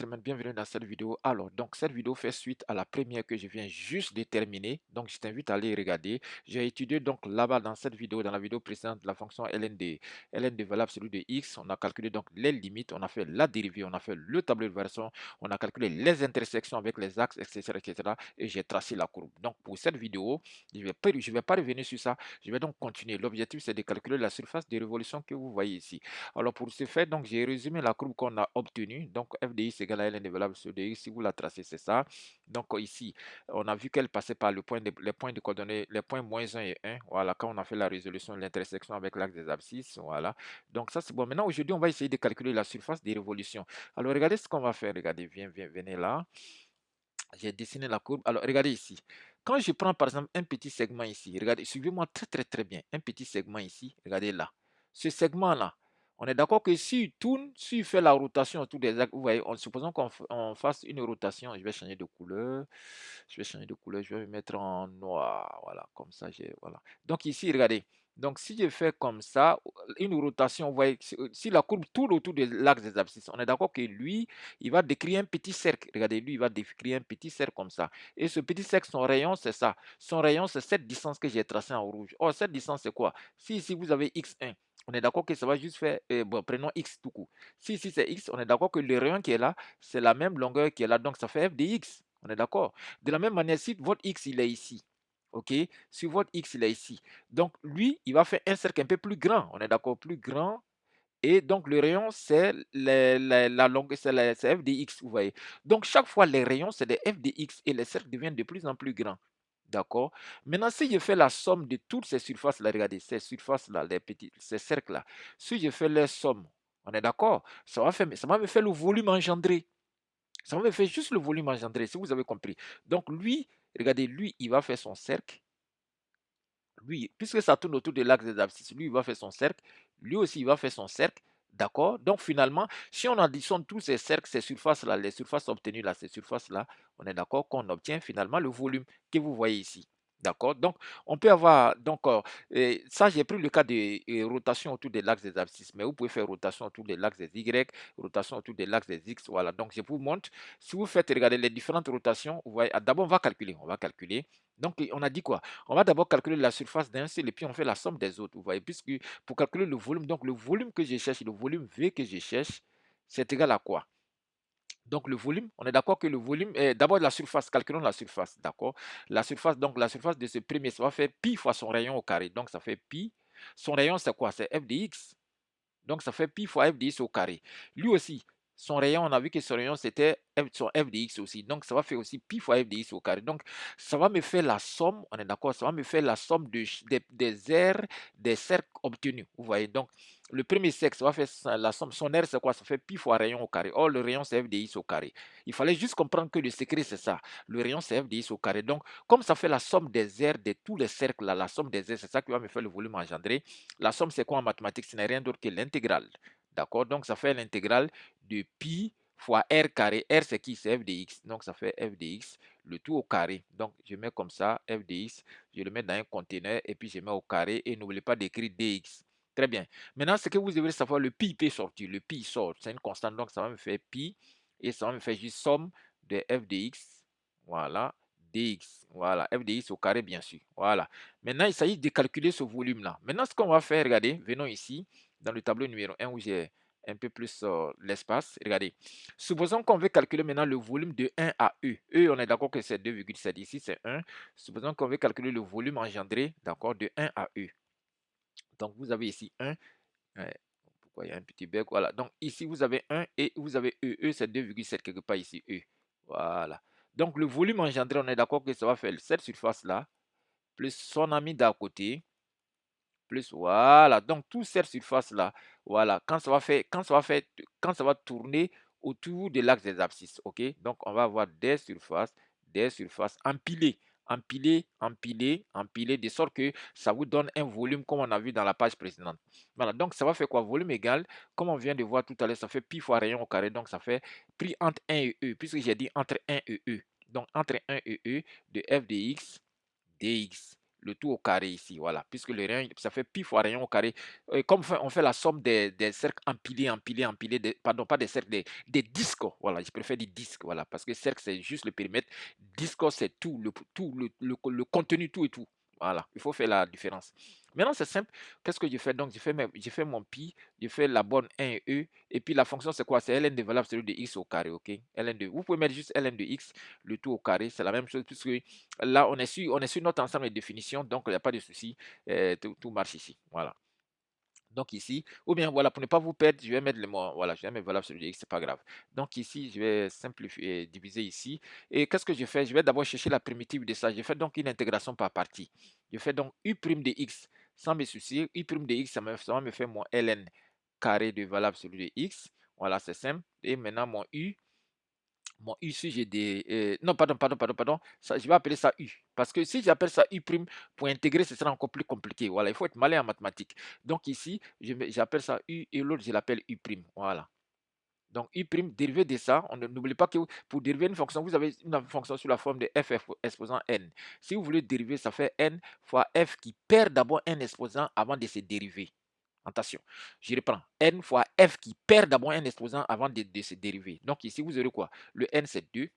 Bienvenue dans cette vidéo. Alors, donc cette vidéo fait suite à la première que je viens juste de terminer. Donc, je t'invite à aller regarder. J'ai étudié donc là-bas dans cette vidéo, dans la vidéo précédente, la fonction lnd. Lnd valable celui de x. On a calculé donc les limites, on a fait la dérivée, on a fait le tableau de version, on a calculé les intersections avec les axes, etc., etc. Et j'ai tracé la courbe. Donc, pour cette vidéo, je vais pas revenir sur ça. Je vais donc continuer. L'objectif, c'est de calculer la surface de révolution que vous voyez ici. Alors, pour ce faire, donc, j'ai résumé la courbe qu'on a obtenue. Donc, f de x égale à ln valable sur dx. Si vous la tracez, c'est ça. Donc, ici, on a vu qu'elle passait par les points de coordonnées, les points -1 et 1. Voilà, quand on a fait la résolution de l'intersection avec l'axe des abscisses. Voilà. Donc, ça, c'est bon. Maintenant, aujourd'hui, on va essayer de calculer la surface des révolutions. Alors, regardez ce qu'on va faire. Regardez, venez là. J'ai dessiné la courbe. Alors, regardez ici. Quand je prends, par exemple, un petit segment ici, regardez, suivez-moi très, très, très bien. Un petit segment ici, regardez là. Ce segment-là, on est d'accord que s'il tourne, s'il fait la rotation autour des axes, vous voyez, supposons qu'on fasse une rotation, je vais changer de couleur, je vais me mettre en noir, voilà, comme ça, voilà. Donc ici, regardez, donc si je fais comme ça, une rotation, vous voyez, si la courbe tourne autour de l'axe des abscisses, on est d'accord que lui, il va décrire un petit cercle, regardez, lui, il va décrire un petit cercle comme ça, et ce petit cercle, son rayon, c'est ça, son rayon, c'est cette distance que j'ai tracée en rouge. Or, cette distance, c'est quoi? Si ici, vous avez x1, on est d'accord que ça va juste faire, bon, prenons x tout court. Si ici c'est x, on est d'accord que le rayon qui est là, c'est la même longueur qui est là, donc ça fait f de x. On est d'accord? De la même manière, si votre x il est ici, ok? Si votre x il est ici, donc lui, il va faire un cercle un peu plus grand. On est d'accord? Plus grand. Et donc le rayon, c'est la longueur, c'est f de x, vous voyez. Donc chaque fois, les rayons, c'est des f de x et les cercles deviennent de plus en plus grands. D'accord? Maintenant, si je fais la somme de toutes ces surfaces-là, regardez, ces surfaces-là, ces cercles-là, si je fais les sommes, on est d'accord? Ça va me faire le volume engendré. Ça va me faire juste le volume engendré, si vous avez compris. Donc lui, regardez, lui, il va faire son cercle. Lui, puisque ça tourne autour de l'axe des abscisses, lui, il va faire son cercle. Lui aussi, il va faire son cercle. D'accord? Donc finalement, si on additionne tous ces cercles, ces surfaces-là, les surfaces obtenues là, ces surfaces-là, on est d'accord qu'on obtient finalement le volume que vous voyez ici. D'accord? Donc, on peut avoir, donc, ça, j'ai pris le cas de rotation autour de l'axe des abscisses, mais vous pouvez faire rotation autour de l'axe des Y, rotation autour de l'axe des X. Voilà. Donc, je vous montre, si vous faites, regarder les différentes rotations, vous voyez, d'abord, on va calculer. On va calculer. Donc, on a dit quoi? On va d'abord calculer la surface d'un seul et puis on fait la somme des autres. Vous voyez, puisque pour calculer le volume, donc le volume que je cherche, le volume V que je cherche, c'est égal à quoi? Donc le volume, on est d'accord que le volume est d'abord la surface, calculons la surface, d'accord? La surface, donc la surface de ce premier, ça va faire pi fois son rayon au carré. Donc ça fait pi. Son rayon, c'est quoi? C'est f de x. Donc, ça fait pi fois f de x au carré. Lui aussi, son rayon, on a vu que son rayon, c'était son f de x aussi. Donc, ça va faire aussi pi fois f de x au carré. Donc, ça va me faire la somme, on est d'accord, ça va me faire la somme des aires des cercles obtenus. Vous voyez, donc, le premier cercle, ça va faire la somme. Son aire, c'est quoi? Ça fait pi fois rayon au carré. Or, le rayon, c'est f de x au carré. Il fallait juste comprendre que le secret, c'est ça. Le rayon, c'est f de x au carré. Donc, comme ça fait la somme des aires de tous les cercles, là, la somme des aires, c'est ça qui va me faire le volume engendré. La somme, c'est quoi en mathématiques? Ce n'est rien d'autre que l'intégrale. D'accord? Donc, ça fait l'intégrale de pi fois r carré. R, c'est qui? C'est f de x. Donc, ça fait f de x, le tout au carré. Donc, je mets comme ça, f de x, je le mets dans un conteneur et puis je mets au carré. Et n'oubliez pas d'écrire dx. Très bien. Maintenant, ce que vous devez savoir, le pi peut sortir. Le pi sort. C'est une constante. Donc, ça va me faire pi. Et ça va me faire juste somme de f de x. Voilà. Dx. Voilà. F de x au carré, bien sûr. Voilà. Maintenant, il s'agit de calculer ce volume-là. Maintenant, ce qu'on va faire, regardez, venons ici, dans le tableau numéro 1 où j'ai un peu plus l'espace. Regardez. Supposons qu'on veut calculer maintenant le volume de 1 à E. E, on est d'accord que c'est 2,7. Ici, c'est 1. Supposons qu'on veut calculer le volume engendré, d'accord, de 1 à E. Donc, vous avez ici 1. Pourquoi il y a un petit bug? Voilà. Donc, ici, vous avez 1 et vous avez E. E, c'est 2,7 quelque part ici. E. Voilà. Donc, le volume engendré, on est d'accord que ça va faire cette surface-là, plus son ami d'à côté, plus voilà. Donc, toute cette surface-là, voilà. Quand ça va tourner autour de l'axe des abscisses, ok? Donc, on va avoir des surfaces empilées, empilées, empilées, empilées, de sorte que ça vous donne un volume comme on a vu dans la page précédente. Voilà. Donc, ça va faire quoi? Volume égal, comme on vient de voir tout à l'heure, ça fait pi fois rayon au carré. Donc, ça fait prix entre 1 et E, puisque j'ai dit entre 1 et E. Donc, entre 1 et E de f de x dx. le tout au carré ici, voilà, puisque le rayon, ça fait pi fois rayon au carré. Et comme on fait la somme des cercles empilés, empilés, empilés, pardon, pas des cercles, des disques, voilà, je préfère dire disques, voilà, parce que cercle, c'est juste le périmètre, disque, c'est le contenu, tout et tout. Voilà, il faut faire la différence. Maintenant, c'est simple. Qu'est-ce que je fais? Donc, j'ai fait mon pi, je fais la borne 1 et E, et puis la fonction, c'est quoi? C'est ln de valable sur de x au carré, ok? Vous pouvez mettre juste ln de x, le tout au carré, c'est la même chose, puisque là, on est sur notre ensemble de définitions, donc il n'y a pas de souci, tout marche ici, voilà. Donc ici, ou bien voilà, pour ne pas vous perdre, je vais mettre le mot, voilà, je vais mettre valable sur le x, c'est pas grave. Donc ici, je vais simplifier, diviser ici. Et qu'est-ce que je fais? Je vais d'abord chercher la primitive de ça. Je fais donc une intégration par partie. Je fais donc u' de x, sans me soucier. U' de x, ça va me faire mon ln carré de valable sur le x. Voilà, c'est simple. Et maintenant, mon U, si j'ai des... non, pardon. Ça, je vais appeler ça U. Parce que si j'appelle ça U', pour intégrer, ce sera encore plus compliqué. Voilà, il faut être malin en mathématiques. Donc ici, j'appelle ça U et l'autre, je l'appelle U'. Voilà. Donc U', dérivé de ça, n'oubliez pas que pour dériver une fonction, vous avez une fonction sous la forme de f exposant n. Si vous voulez dériver, ça fait n fois f qui perd d'abord n exposant avant de se dériver. Attention, je reprends. N fois f qui perd d'abord un exposant avant de se dériver. Donc ici, vous aurez quoi? Le n, c'est 2.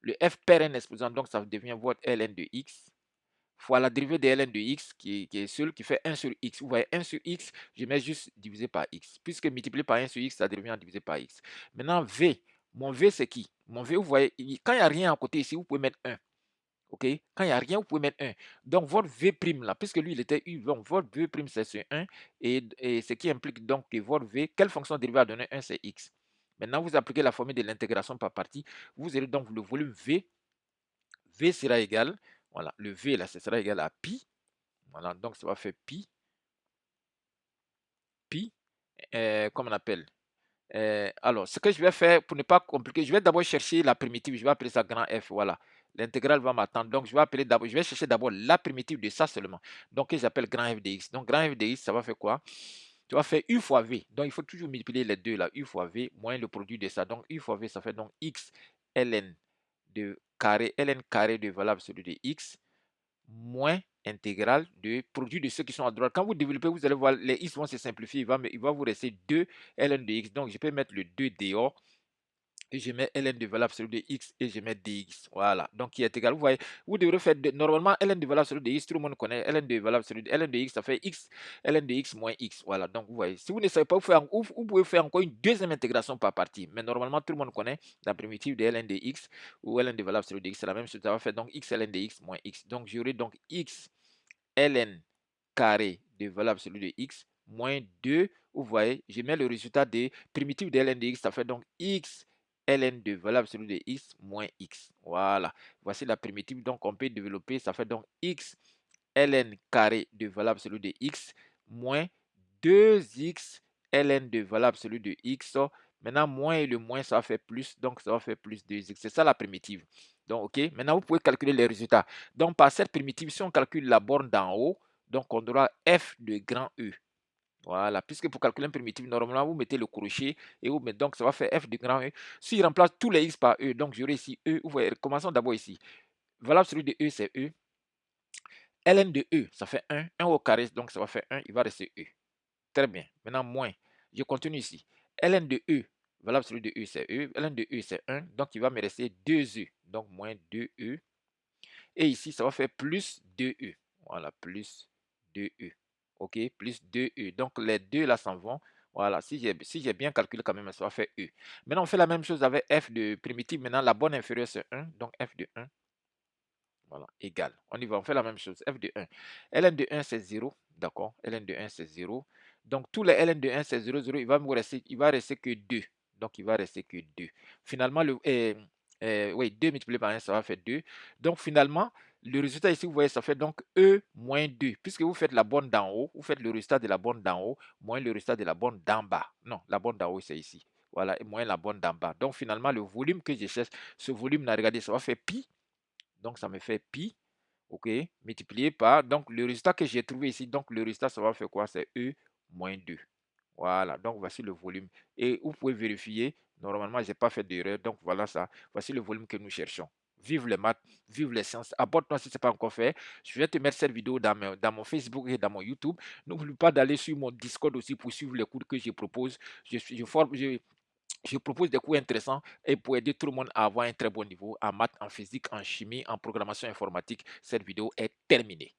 Le f perd un exposant, donc ça devient votre ln de x fois la dérivée de ln de x qui est seul, qui fait 1 sur x. Vous voyez, 1 sur x, je mets juste divisé par x. Puisque multiplié par 1 sur x, ça devient divisé par x. Maintenant, v. Mon v, c'est qui? Mon v, vous voyez, quand il n'y a rien à côté ici, vous pouvez mettre 1. OK? Quand il n'y a rien, vous pouvez mettre 1. Donc, votre V' là, puisque lui, il était U, donc votre V' c'est sur 1. Et ce qui implique donc que votre V, quelle fonction dérivée à donner 1, c'est X. Maintenant, vous appliquez la formule de l'intégration par partie. Vous aurez donc le volume V. V sera égal, voilà, le V là, ce sera égal à pi. Voilà, donc ça va faire pi, comme on appelle. Alors, ce que je vais faire pour ne pas compliquer, je vais d'abord chercher la primitive. Je vais appeler ça grand F. Voilà. L'intégrale va m'attendre. Donc, je vais chercher d'abord la primitive de ça seulement. Donc, que j'appelle grand F de x. Donc, grand F de x, ça va faire quoi? Tu vas faire U fois V. Donc, il faut toujours multiplier les deux là. U fois V moins le produit de ça. Donc, U fois V, ça fait donc x ln de carré, ln carré de valable celui de x moins intégrale de produit de ceux qui sont à droite. Quand vous développez, vous allez voir, les x vont se simplifier. Il va vous rester 2 ln de x. Donc, je peux mettre le 2 dehors. Et je mets ln de valable sur de x et je mets dx. Voilà. Donc, qui est égal. Vous voyez, vous devrez faire normalement ln de valable sur de x. Tout le monde connaît ln de valable sur de ln de x. Ça fait x, ln de x moins x. Voilà. Donc, vous voyez, si vous ne savez pas, vous pouvez faire encore une deuxième intégration par partie. Mais normalement, tout le monde connaît la primitive de ln de x ou ln de valable sur de x. C'est la même chose. Ça va faire donc x ln de x moins x. Donc, j'aurai donc x ln carré de valable sur de x moins 2. Vous voyez, je mets le résultat des primitives de ln de x. Ça fait donc x ln de valable sur de x moins x. Voilà. Voici la primitive. Donc, on peut développer. Ça fait donc x ln carré de valable sur de x moins 2x ln de valable sur de x. Maintenant, moins et le moins, ça va faire plus. Donc, ça va faire plus 2x. C'est ça la primitive. Donc, OK. Maintenant, vous pouvez calculer les résultats. Donc, par cette primitive, si on calcule la borne d'en haut, donc on aura f de grand E. Voilà, puisque pour calculer une primitive, normalement, vous mettez le crochet et vous mettez, donc ça va faire f de grand E. S'il remplace tous les x par E, donc j'aurai ici E. Vous voyez, commençons d'abord ici. Valable celui de E, c'est E. ln de E, ça fait 1. 1 au carré, donc ça va faire 1. Il va rester E. Très bien. Maintenant, moins. Je continue ici. ln de E, valable celui de E, c'est E. ln de E, c'est 1. Donc, il va me rester 2E. Donc, moins 2E. Et ici, ça va faire plus 2E. Voilà, plus 2E. OK, plus 2E. Donc, les deux là s'en vont. Voilà, si j'ai bien calculé quand même, ça va faire E. Maintenant, on fait la même chose avec f de primitive. Maintenant, la borne inférieure, c'est 1. Donc, f de 1. Voilà, égal. On y va, on fait la même chose. F de 1. ln de 1, c'est 0. D'accord, ln de 1, c'est 0. Donc, tous les ln de 1, c'est 0, 0. Il va rester que 2. Donc, il va rester que 2. Finalement, oui, 2 multiplié par 1, ça va faire 2. Donc, finalement, le résultat ici, vous voyez, ça fait donc E moins 2. Puisque vous faites la borne d'en haut, vous faites le résultat de la borne d'en haut, moins le résultat de la borne d'en bas. Non, la borne d'en haut, c'est ici. Voilà, et moins la borne d'en bas. Donc, finalement, le volume que je cherche, ce volume-là, regardez, ça va faire pi. Donc, ça me fait pi, OK, multiplié par, donc, le résultat que j'ai trouvé ici, donc, le résultat, ça va faire quoi? C'est E moins 2. Voilà, donc, voici le volume. Et vous pouvez vérifier, normalement, je n'ai pas fait d'erreur, donc, voilà ça. Voici le volume que nous cherchons. vive les maths, vive les sciences. Abonne-toi si ce n'est pas encore fait. Je vais te mettre cette vidéo dans mon Facebook et dans mon YouTube. N'oublie pas d'aller sur mon Discord aussi pour suivre les cours que je propose. Je forme, je propose des cours intéressants et pour aider tout le monde à avoir un très bon niveau en maths, en physique, en chimie, en programmation informatique. Cette vidéo est terminée.